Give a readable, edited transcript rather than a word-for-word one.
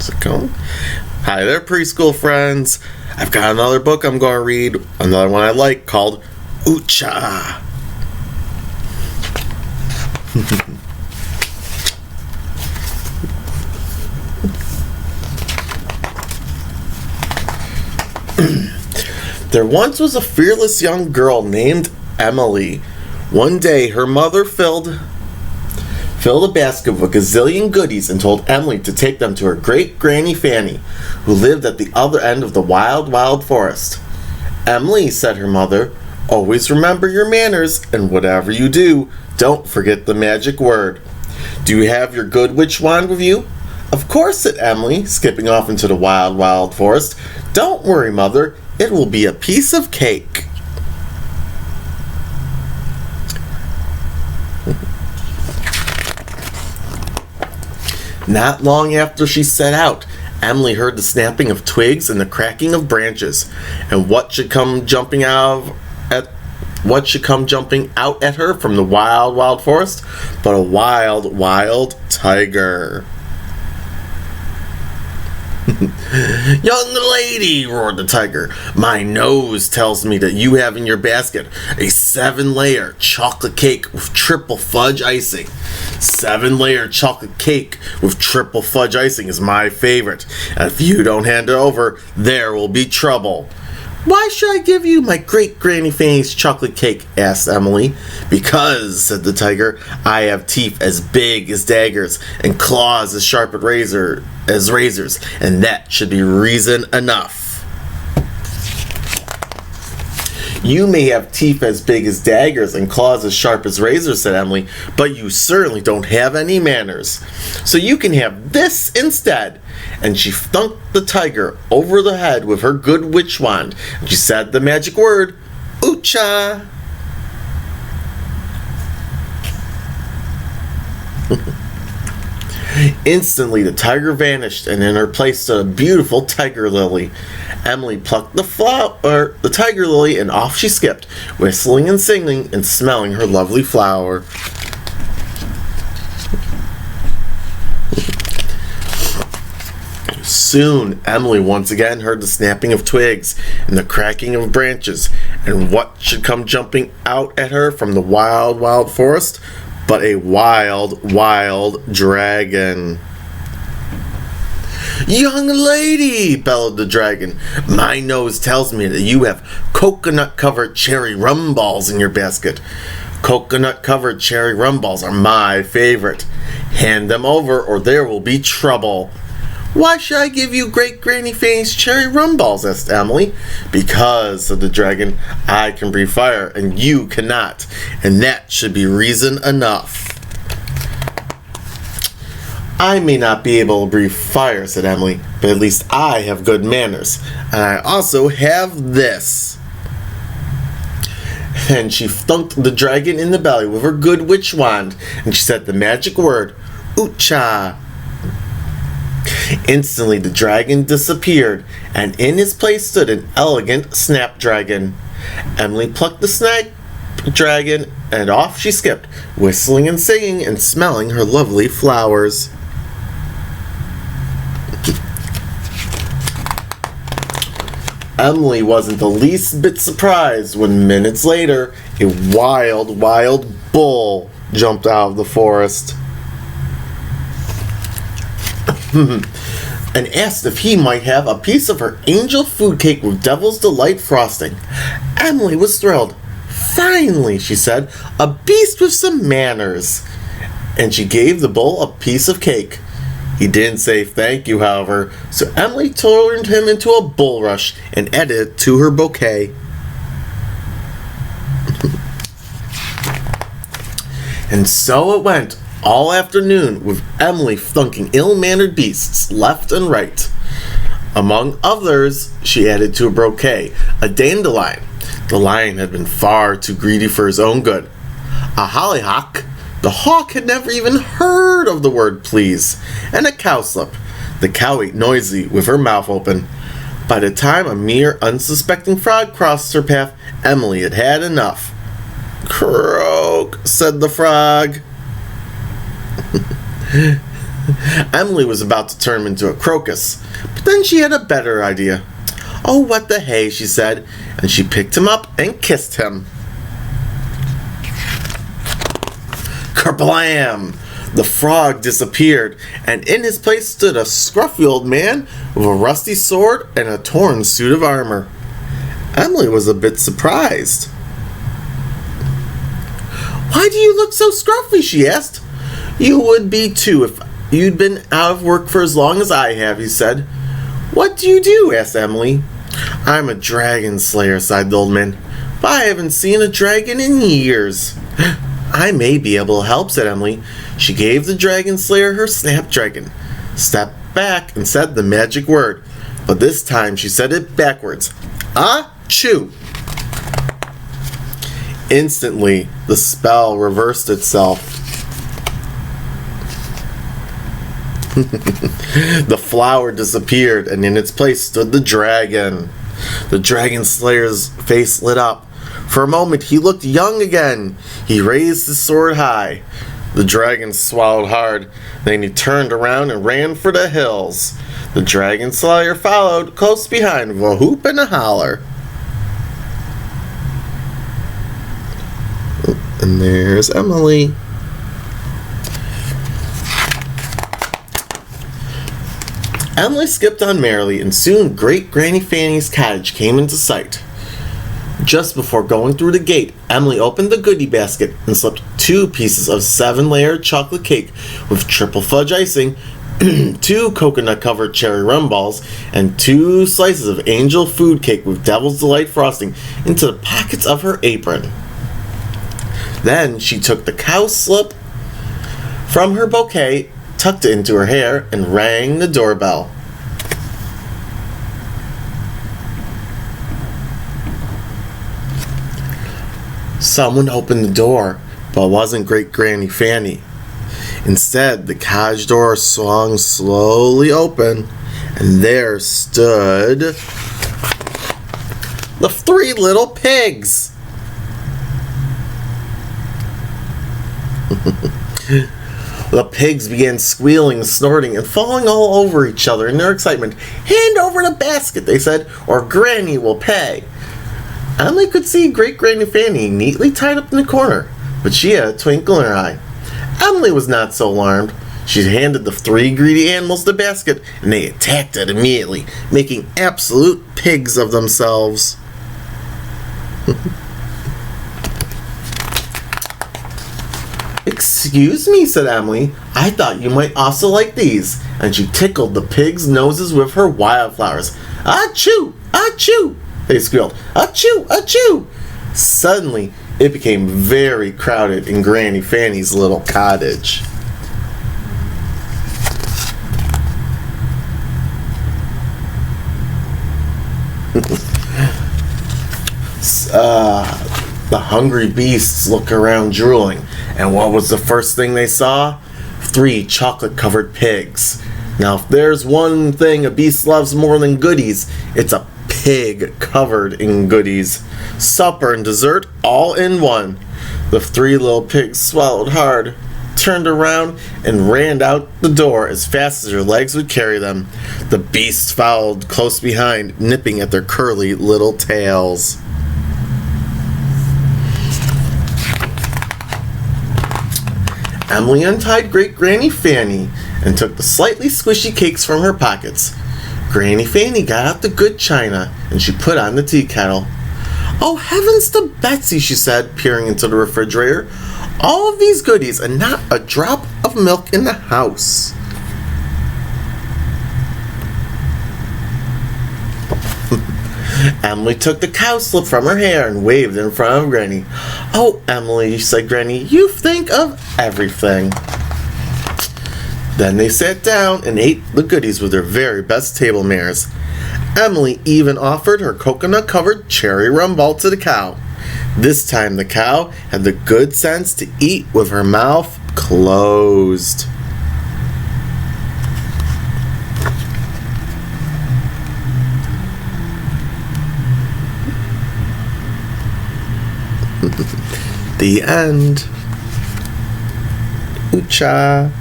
How's it going? Hi there, preschool friends. I've got another book I'm going to read, another one I like, called Oocha. There once was a fearless young girl named Emily. One day, her mother filled a basket with a gazillion goodies and told Emily to take them to her great granny Fanny, who lived at the other end of the wild, wild forest. Emily, said her mother, always remember your manners, and whatever you do, don't forget the magic word. Do you have your good witch wand with you? Of course, said Emily, skipping off into the wild, wild forest. Don't worry, mother, it will be a piece of cake. Not long after she set out, Emily heard the snapping of twigs and the cracking of branches, and what should come jumping out at her from the wild, wild forest but a wild, wild tiger. Young lady, roared the tiger, my nose tells me that you have in your basket a 7-layer chocolate cake with triple fudge icing. 7-layer chocolate cake with triple fudge icing is my favorite, and if you don't hand it over, there will be trouble. Why should I give you my great Granny Fanny's chocolate cake? Asked Emily. Because, said the tiger, I have teeth as big as daggers and claws as sharp as razors, and that should be reason enough. You may have teeth as big as daggers and claws as sharp as razors, said Emily, but you certainly don't have any manners. So you can have this instead. And she thunked the tiger over the head with her good witch wand. And she said the magic word, Oocha. Instantly, the tiger vanished, and in her place stood a beautiful tiger lily. Emily plucked the tiger lily, and off she skipped, whistling and singing and smelling her lovely flower. Soon, Emily once again heard the snapping of twigs and the cracking of branches, and what should come jumping out at her from the wild, wild forest but a wild, wild dragon. Young lady, bellowed the dragon, my nose tells me that you have coconut-covered cherry rum balls in your basket. Coconut-covered cherry rum balls are my favorite. Hand them over or there will be trouble. Why should I give you great Granny Fanny's cherry rum balls? Asked Emily. Because, said the dragon, I can breathe fire and you cannot, and that should be reason enough. I may not be able to breathe fire, said Emily, but at least I have good manners, and I also have this. And she thunked the dragon in the belly with her good witch wand, and she said the magic word, Oocha. Instantly the dragon disappeared, and in his place stood an elegant snapdragon. Emily plucked the snapdragon, and off she skipped, whistling and singing and smelling her lovely flowers. Emily wasn't the least bit surprised when minutes later a wild, wild bull jumped out of the forest. And asked if he might have a piece of her angel food cake with Devil's Delight frosting. Emily was thrilled. Finally, she said, a beast with some manners. And she gave the bull a piece of cake. He didn't say thank you, however, so Emily turned him into a bulrush and added it to her bouquet. And so it went all afternoon, with Emily thunking ill-mannered beasts left and right. Among others, she added to a bouquet a dandelion. The lion had been far too greedy for his own good. A hollyhock. The hawk had never even heard of the word please. And a cowslip. The cow ate noisily with her mouth open. By the time a mere unsuspecting frog crossed her path, Emily had had enough. Croak, said the frog. Emily was about to turn him into a crocus, but then she had a better idea. "Oh, what the hey," she said, and she picked him up and kissed him. Kerblam! The frog disappeared, and in his place stood a scruffy old man with a rusty sword and a torn suit of armor. Emily was a bit surprised. "Why do you look so scruffy?" she asked. "You would be too if you'd been out of work for as long as I have," he said. "What do you do?" asked Emily. "I'm a dragon slayer," sighed the old man, "but I haven't seen a dragon in years." "I may be able to help," said Emily. She gave the dragon slayer her snapdragon, stepped back, and said the magic word. But this time she said it backwards. "Achoo!" Instantly, the spell reversed itself. The flower disappeared, and in its place stood the dragon. The dragon slayer's face lit up. For a moment, he looked young again. He raised his sword high. The dragon swallowed hard. Then he turned around and ran for the hills. The dragon slayer followed close behind with a hoop and a holler. And there's Emily. Emily skipped on merrily, and soon Great Granny Fanny's cottage came into sight. Just before going through the gate, Emily opened the goodie basket and slipped 2 pieces of 7-layer chocolate cake with triple fudge icing, 2 coconut-covered cherry rum balls, and 2 slices of angel food cake with Devil's Delight frosting into the pockets of her apron. Then she took the cowslip from her bouquet, tucked it into her hair, and rang the doorbell. Someone opened the door, but it wasn't Great Granny Fanny. Instead, the cottage door swung slowly open, and there stood the 3 little pigs. The pigs began squealing, snorting, and falling all over each other in their excitement. "Hand over the basket," they said, "or Granny will pay." Emily could see Great Granny Fanny neatly tied up in the corner, but she had a twinkle in her eye. Emily was not so alarmed. She handed the 3 greedy animals the basket, and they attacked it immediately, making absolute pigs of themselves. "Excuse me," said Emily. "I thought you might also like these." And she tickled the pigs' noses with her wildflowers. "Achoo! Achoo!" they squealed. "Achoo! Achoo!" Suddenly, it became very crowded in Granny Fanny's little cottage. The hungry beasts looked around drooling, and what was the first thing they saw? 3 chocolate-covered pigs. Now, if there's one thing a beast loves more than goodies, it's a pig covered in goodies. Supper and dessert all in one. The 3 little pigs swallowed hard, turned around, and ran out the door as fast as their legs would carry them. The beasts followed close behind, nipping at their curly little tails. Emily untied Great Granny Fanny and took the slightly squishy cakes from her pockets. Granny Fanny got out the good china, and she put on the tea kettle. "Oh, heavens to Betsy," she said, peering into the refrigerator. "All of these goodies and not a drop of milk in the house." Emily took the cowslip from her hair and waved it in front of Granny. "Oh, Emily," said Granny, "you think of everything." Then they sat down and ate the goodies with their very best table manners. Emily even offered her coconut-covered cherry rum ball to the cow. This time the cow had the good sense to eat with her mouth closed. The end. Oocha.